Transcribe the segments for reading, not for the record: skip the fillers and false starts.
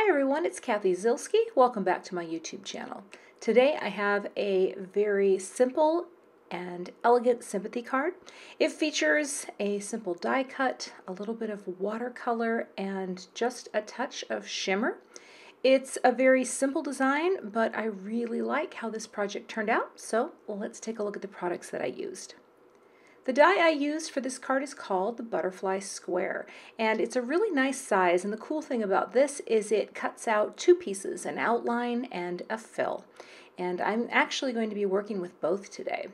Hi everyone, it's Cathy Zielske. Welcome back to my YouTube channel. Today I have a very simple and elegant sympathy card. It features a simple die cut, a little bit of watercolor, and just a touch of shimmer. It's a very simple design, but I really like how this project turned out, so let's take a look at the products that I used. The die I used for this card is called the Butterfly Square, and it's a really nice size, and the cool thing about this is it cuts out two pieces, an outline and a fill. And I'm actually going to be working with both today.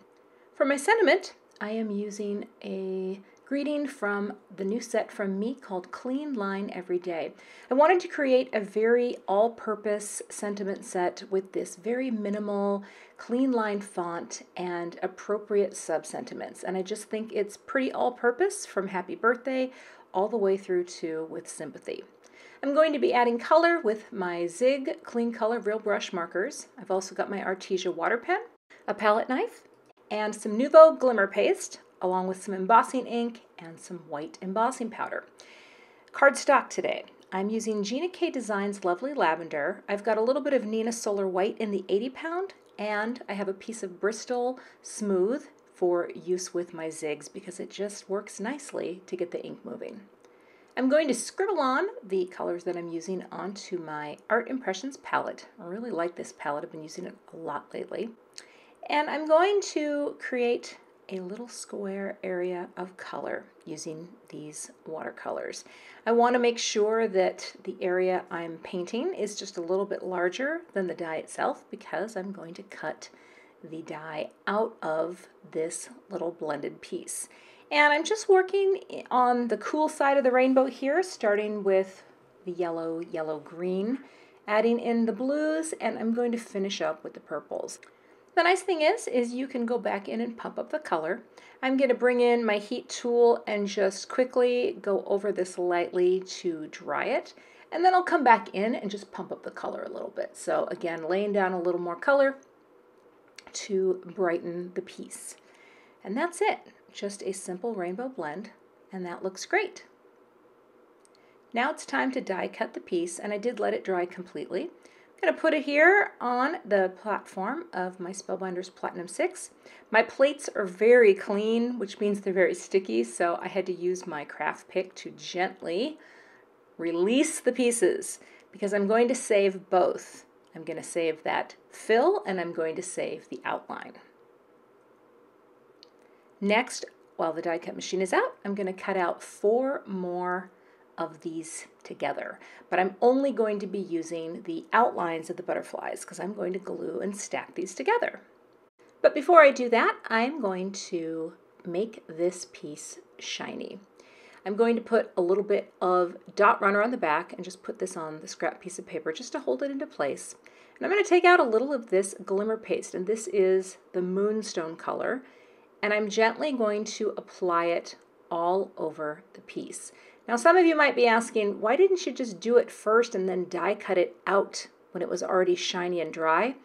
For my sentiment, I am using a greeting from the new set from me called Clean Line Every Day. I wanted to create a very all-purpose sentiment set with this very minimal, clean line font and appropriate sub-sentiments. And I just think it's pretty all-purpose from Happy Birthday all the way through to with Sympathy. I'm going to be adding color with my Zig Clean Color Real Brush markers. I've also got my Arteza water pen, a palette knife, and some Nuvo Glimmer Paste, along with some embossing ink and some white embossing powder. Cardstock today. I'm using Gina K Designs Lovely Lavender. I've got a little bit of Neenah Solar White in the 80 pound, and I have a piece of Bristol Smooth for use with my zigs because it just works nicely to get the ink moving. I'm going to scribble on the colors that I'm using onto my Art Impressions palette. I really like this palette. I've been using it a lot lately. And I'm going to create a little square area of color using these watercolors. I want to make sure that the area I'm painting is just a little bit larger than the die itself because I'm going to cut the die out of this little blended piece. And I'm just working on the cool side of the rainbow here, starting with the yellow, yellow-green, adding in the blues, and I'm going to finish up with the purples. The nice thing is you can go back in and pump up the color. I'm going to bring in my heat tool and just quickly go over this lightly to dry it. And then I'll come back in and just pump up the color a little bit. So again, laying down a little more color to brighten the piece. And that's it. Just a simple rainbow blend, and that looks great. Now it's time to die cut the piece, and I did let it dry completely. I'm going to put it here on the platform of my Spellbinders Platinum 6. My plates are very clean, which means they're very sticky, so I had to use my craft pick to gently release the pieces because I'm going to save both. I'm going to save that fill and I'm going to save the outline. Next, while the die cut machine is out, I'm going to cut out 4 more of these together, but I'm only going to be using the outlines of the butterflies because I'm going to glue and stack these together. But before I do that, I'm going to make this piece shiny. I'm going to put a little bit of dot runner on the back and just put this on the scrap piece of paper just to hold it into place. And I'm going to take out a little of this glimmer paste, and this is the Moonstone color, and I'm gently going to apply it all over the piece. Now some of you might be asking, why didn't you just do it first and then die cut it out when it was already shiny and dry?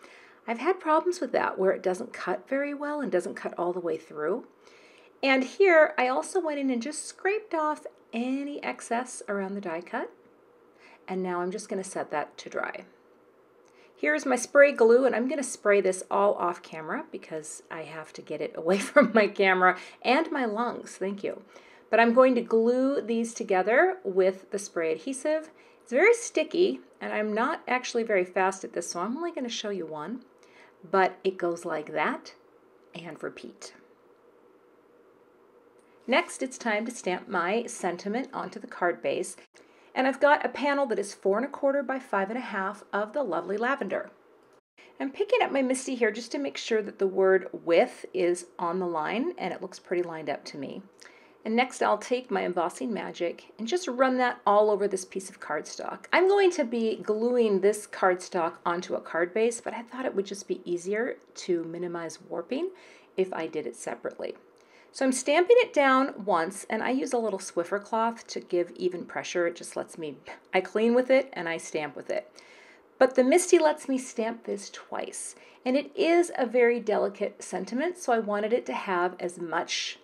I've had problems with that where it doesn't cut very well and doesn't cut all the way through. And here I also went in and just scraped off any excess around the die cut. And now I'm just going to set that to dry. Here's my spray glue, and I'm going to spray this all off camera because I have to get it away from my camera and my lungs. Thank you. But I'm going to glue these together with the spray adhesive. It's very sticky, and I'm not actually very fast at this, so I'm only going to show you one. But it goes like that, and repeat. Next, it's time to stamp my sentiment onto the card base. And I've got a panel that is 4 1/4 by 5 1/2 of the Lovely Lavender. I'm picking up my Misty here just to make sure that the word with is on the line, and it looks pretty lined up to me. And next I'll take my Embossing Magic and just run that all over this piece of cardstock. I'm going to be gluing this cardstock onto a card base, but I thought it would just be easier to minimize warping if I did it separately. So I'm stamping it down once, and I use a little Swiffer cloth to give even pressure. It just lets me, I clean with it and I stamp with it. But the Misty lets me stamp this twice. And it is a very delicate sentiment, so I wanted it to have as much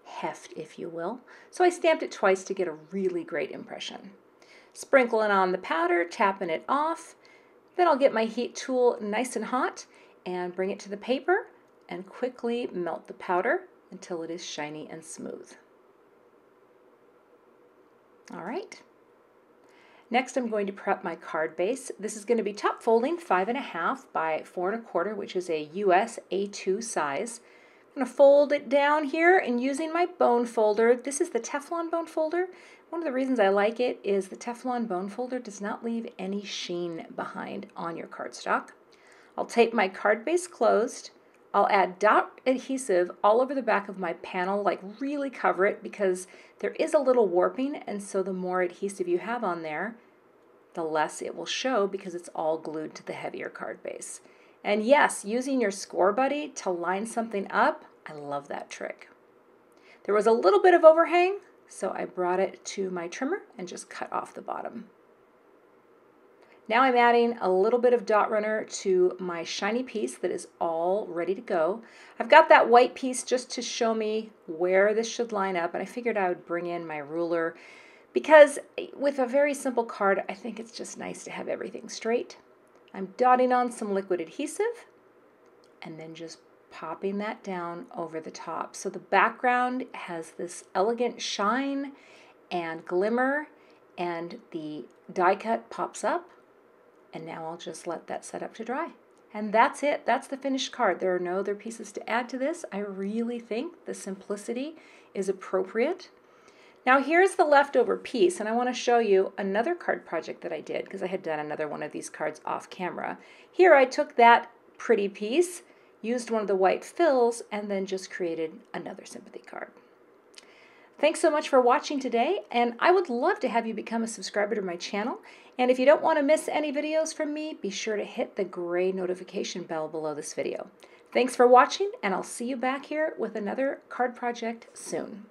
heft, if you will. So I stamped it twice to get a really great impression. Sprinkling on the powder, tapping it off. Then I'll get my heat tool nice and hot and bring it to the paper and quickly melt the powder until it is shiny and smooth. All right. Next, I'm going to prep my card base. This is going to be top folding 5.5 by 4.25, which is a US A2 size. I'm going to fold it down here and using my bone folder. This is the Teflon bone folder. One of the reasons I like it is the Teflon bone folder does not leave any sheen behind on your cardstock. I'll tape my card base closed. I'll add dot adhesive all over the back of my panel, like really cover it, because there is a little warping, and so the more adhesive you have on there, the less it will show because it's all glued to the heavier card base. And yes, using your Score Buddy to line something up, I love that trick. There was a little bit of overhang, so I brought it to my trimmer and just cut off the bottom. Now I'm adding a little bit of dot runner to my shiny piece that is all ready to go. I've got that white piece just to show me where this should line up, and I figured I would bring in my ruler because with a very simple card, I think it's just nice to have everything straight. I'm dotting on some liquid adhesive and then just popping that down over the top. So the background has this elegant shine and glimmer, and the die cut pops up. And now I'll just let that set up to dry. And that's it. That's the finished card. There are no other pieces to add to this. I really think the simplicity is appropriate. Now here's the leftover piece, and I want to show you another card project that I did because I had done another one of these cards off camera. Here I took that pretty piece, used one of the white fills, and then just created another sympathy card. Thanks so much for watching today, and I would love to have you become a subscriber to my channel. And if you don't want to miss any videos from me, be sure to hit the gray notification bell below this video. Thanks for watching, and I'll see you back here with another card project soon.